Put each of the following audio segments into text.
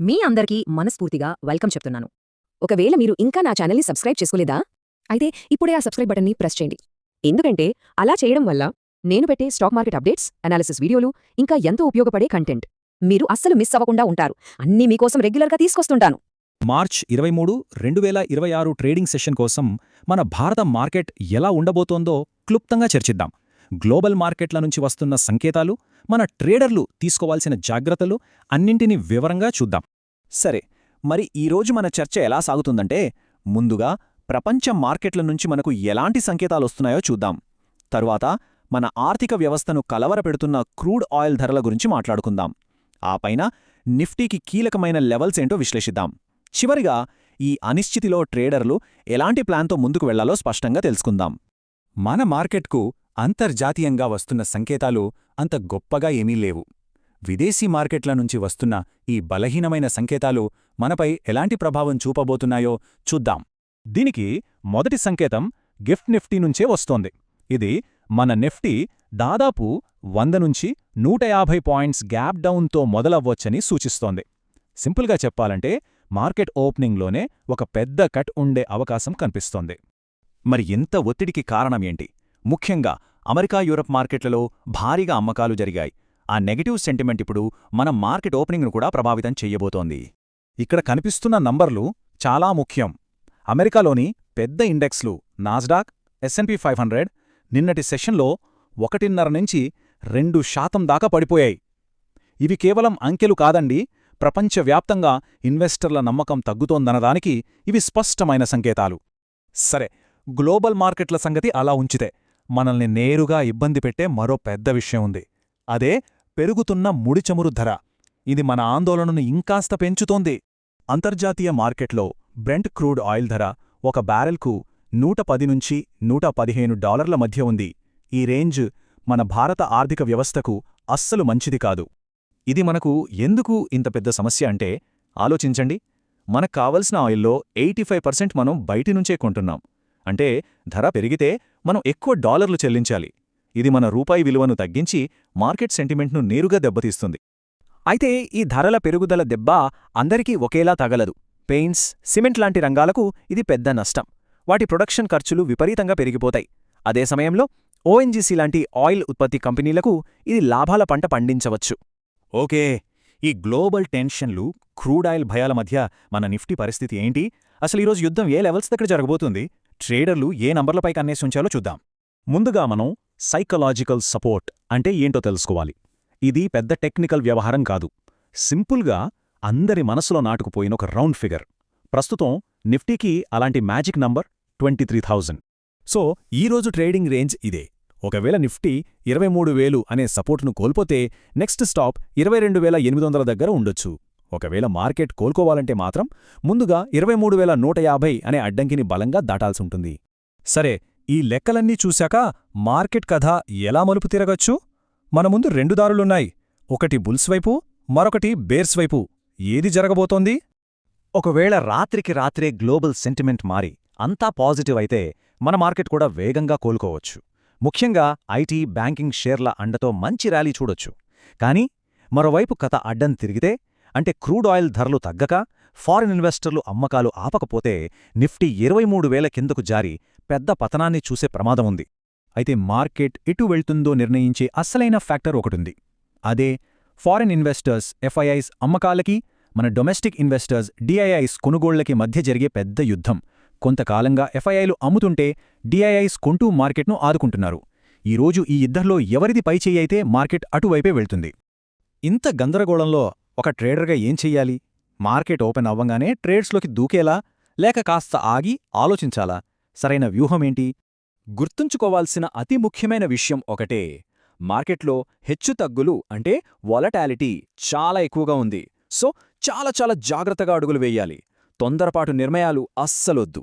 మీ అందరికీ మనస్ఫూర్తిగా వెల్కమ్ చెప్తున్నాను. ఒకవేళ మీరు ఇంకా నా ఛానల్ని సబ్స్క్రైబ్ చేసుకోలేదా? అయితే ఇప్పుడే ఆ సబ్స్క్రైబ్ బటన్ని ప్రెస్ చేయండి. ఎందుకంటే అలా చేయడం వల్ల నేను పెట్టే స్టాక్ మార్కెట్ అప్డేట్స్, అనాలిసిస్ వీడియోలు, ఇంకా ఎంతో ఉపయోగపడే కంటెంట్ మీరు అస్సలు మిస్ అవ్వకుండా ఉంటారు. అన్నీ మీకోసం రెగ్యులర్గా తీసుకొస్తుంటాను. మార్చ్ 23, 2026 ట్రేడింగ్ సెషన్ కోసం మన భారత మార్కెట్ ఎలా ఉండబోతోందో క్లుప్తంగా చర్చిద్దాం. గ్లోబల్ మార్కెట్ల నుంచి వస్తున్న సంకేతాలు, మన ట్రేడర్లు తీసుకోవాల్సిన జాగ్రత్తలు అన్నింటినీ వివరంగా చూద్దాం. సరే, మరి ఈరోజు మన చర్చ ఎలా సాగుతుందంటే, ముందుగా ప్రపంచ మార్కెట్ల నుంచి మనకు ఎలాంటి సంకేతాలొస్తున్నాయో చూద్దాం. తరువాత మన ఆర్థిక వ్యవస్థను కలవరపెడుతున్న క్రూడ్ ఆయిల్ ధరల గురించి మాట్లాడుకుందాం. ఆపైన నిఫ్టీకి కీలకమైన లెవెల్స్ ఏంటో విశ్లేషిద్దాం. చివరిగా ఈ అనిశ్చితిలో ట్రేడర్లు ఎలాంటి ప్లాన్తో ముందుకు వెళ్లాలో స్పష్టంగా తెలుసుకుందాం. మన మార్కెట్కు అంతర్జాతీయంగా వస్తున్న సంకేతాలు అంత గొప్పగా ఏమీ లేవు. విదేశీ మార్కెట్ల నుంచి వస్తున్న ఈ బలహీనమైన సంకేతాలు మనపై ఎలాంటి ప్రభావం చూపబోతున్నాయో చూద్దాం. దీనికి మొదటి సంకేతం గిఫ్ట్ నిఫ్టీ నుంచే వస్తోంది. ఇది మన నిఫ్టీ దాదాపు 100 నుంచి 150 పాయింట్స్ గ్యాప్ డౌన్తో మొదలవ్వొచ్చని సూచిస్తోంది. సింపుల్గా చెప్పాలంటే మార్కెట్ ఓపెనింగ్లోనే ఒక పెద్ద కట్ ఉండే అవకాశం కనిపిస్తోంది. మరి ఎంత ఒత్తిడికి కారణమేంటి? ముఖ్యంగా అమెరికా, యూరప్ మార్కెట్లలో భారీగా అమ్మకాలు జరిగాయి. ఆ నెగటివ్ సెంటిమెంట్ ఇప్పుడు మన మార్కెట్ ఓపెనింగ్ను కూడా ప్రభావితం చెయ్యబోతోంది. ఇక్కడ కనిపిస్తున్న నంబర్లు చాలా ముఖ్యం. అమెరికాలోని పెద్ద ఇండెక్స్లు నాస్డాక్, S&P 500 నిన్నటి సెషన్లో 1.5 నుంచి 2% దాకా పడిపోయాయి. ఇవి కేవలం అంకెలు కాదండి, ప్రపంచవ్యాప్తంగా ఇన్వెస్టర్ల నమ్మకం తగ్గుతోందనడానికి ఇవి స్పష్టమైన సంకేతాలు. సరే, గ్లోబల్ మార్కెట్ల సంగతి అలా ఉంచితే మనల్ని నేరుగా ఇబ్బంది పెట్టే మరో పెద్ద విషయం ఉంది. అదే పెరుగుతున్న ముడిచమురు ధర. ఇది మన ఆందోళనను ఇంకాస్త పెంచుతోంది. అంతర్జాతీయ మార్కెట్లో బ్రెంట్ క్రూడ్ ఆయిల్ ధర ఒక బ్యారెల్కు $110 నుంచి $115 మధ్య ఉంది. ఈ రేంజ్ మన భారత ఆర్థిక వ్యవస్థకు అస్సలు మంచిది కాదు. ఇది మనకు ఎందుకు ఇంత పెద్ద సమస్య అంటే, ఆలోచించండి. మనకు కావలసిన ఆయిల్లో 85% మనం బయటినుంచే కొంటున్నాం. అంటే ధర పెరిగితే మనం ఎక్కువ డాలర్లు చెల్లించాలి. ఇది మన రూపాయి విలువను తగ్గించి మార్కెట్ సెంటిమెంట్ను నేరుగా దెబ్బతీస్తుంది. అయితే ఈ ధరల పెరుగుదల దెబ్బ అందరికీ ఒకేలా తగలదు. పెయింట్స్, సిమెంట్ లాంటి రంగాలకు ఇది పెద్ద నష్టం. వాటి ప్రొడక్షన్ ఖర్చులు విపరీతంగా పెరిగిపోతాయి. అదే సమయంలో ONGC లాంటి ఆయిల్ ఉత్పత్తి కంపెనీలకు ఇది లాభాల పంట పండించవచ్చు. ఓకే, ఈ గ్లోబల్ టెన్షన్లు, క్రూడ్ ఆయిల్ భయాల మధ్య మన నిఫ్టీ పరిస్థితి ఏంటి? అసలు ఈరోజు యుద్ధం ఏ లెవెల్స్ దగ్గర జరగబోతుంది? ట్రేడర్లు ఏ నంబర్లపై కన్నేసుంచాలో చూద్దాం. ముందుగా మనం సైకలాజికల్ సపోర్ట్ అంటే ఏంటో తెలుసుకోవాలి. ఇది పెద్ద టెక్నికల్ వ్యవహారం కాదు. సింపుల్గా అందరి మనసులో నాటుకుపోయిన ఒక రౌండ్ ఫిగర్. ప్రస్తుతం నిఫ్టీకి అలాంటి మ్యాజిక్ నంబర్ 23,000. సో ఈరోజు ట్రేడింగ్ రేంజ్ ఇదే. ఒకవేళ నిఫ్టీ 23,000 అనే సపోర్టును కోల్పోతే నెక్స్ట్ స్టాప్ 22,800 దగ్గర ఉండొచ్చు. ఒకవేళ మార్కెట్ కోలుకోవాలంటే మాత్రం ముందుగా 23,150 అనే అడ్డంకిని బలంగా దాటాల్సుంటుంది. సరే, ఈ లెక్కలన్నీ చూశాక మార్కెట్ కథ ఎలా మలుపు తిరగచ్చు? మన ముందు 2 దారులున్నాయి. ఒకటి బుల్స్ వైపు, మరొకటి బేర్స్ వైపు. ఏది జరగబోతోంది? ఒకవేళ రాత్రికి రాత్రే గ్లోబల్ సెంటిమెంట్ మారి అంతా పాజిటివ్ అయితే మన మార్కెట్ కూడా వేగంగా కోలుకోవచ్చు. ముఖ్యంగా ఐటీ, బ్యాంకింగ్ షేర్ల అండతో మంచి ర్యాలీ చూడొచ్చు. కానీ మరోవైపు కథ అడ్డం తిరిగితే, అంటే క్రూడ్ ఆయిల్ ధరలు తగ్గక ఫారిన్ ఇన్వెస్టర్లు అమ్మకాలు ఆపకపోతే నిఫ్టీ 23,000 కిందకు జారి పెద్ద పతనాన్ని చూసే ప్రమాదముంది. అయితే మార్కెట్ ఎటు వెళ్తుందో నిర్ణయించే అస్సలైన ఫ్యాక్టర్ ఒకటుంది. అదే ఫారిన్ ఇన్వెస్టర్స్ FIIs అమ్మకాలకి, మన డొమెస్టిక్ ఇన్వెస్టర్స్ DIIs కొనుగోళ్లకి మధ్య జరిగే పెద్ద యుద్ధం. కొంతకాలంగా FIIలు అమ్ముతుంటే DIIs కొంటూ మార్కెట్ను ఆదుకుంటున్నారు. ఈరోజు ఈ ఇద్దర్లో ఎవరిది పైచేయి అయితే మార్కెట్ అటువైపే వెళ్తుంది. ఇంత గందరగోళంలో ఒక ట్రేడర్గా ఏం చెయ్యాలి? మార్కెట్ ఓపెన్ అవ్వంగానే ట్రేడ్స్లోకి దూకేలా, లేక కాస్త ఆగి ఆలోచించాలా? సరైన వ్యూహమేంటి? గుర్తుంచుకోవాల్సిన అతి ముఖ్యమైన విషయం ఒకటే. మార్కెట్లో హెచ్చుతగ్గులు అంటే వాలటాలిటీ చాలా ఎక్కువగా ఉంది. సో చాలా చాలా జాగ్రత్తగా అడుగులు వేయాలి. తొందరపాటు నిర్ణయాలు అస్సలొద్దు.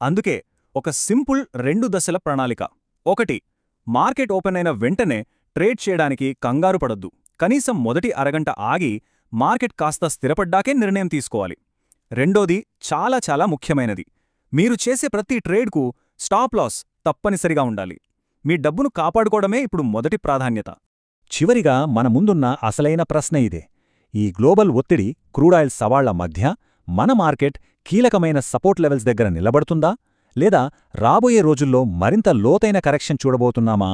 అందుకే ఒక సింపుల్ 2 దశల ప్రణాళిక. 1. మార్కెట్ ఓపెన్ అయిన వెంటనే ట్రేడ్ చేయడానికి కంగారు పడొద్దు. కనీసం మొదటి అరగంట ఆగి మార్కెట్ కాస్త స్థిరపడ్డాకే నిర్ణయం తీసుకోవాలి. 2ది చాలా చాలా ముఖ్యమైనది. మీరు చేసే ప్రతి ట్రేడ్కు స్టాప్ లాస్ తప్పనిసరిగా ఉండాలి. మీ డబ్బును కాపాడుకోవడమే ఇప్పుడు మొదటి ప్రాధాన్యత. చివరిగా మన ముందున్న అసలైన ప్రశ్న ఇదే. ఈ గ్లోబల్ ఒత్తిడి, క్రూడాయిల్ సవాళ్ల మధ్య మన మార్కెట్ కీలకమైన సపోర్ట్ లెవెల్స్ దగ్గర నిలబడుతుందా? లేదా రాబోయే రోజుల్లో మరింత లోతైన కరెక్షన్ చూడబోతున్నామా?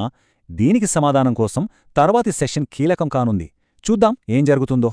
దీనికి సమాధానం కోసం తర్వాతి సెషన్ కీలకం కానుంది. చూద్దాం ఏం జరుగుతుందో.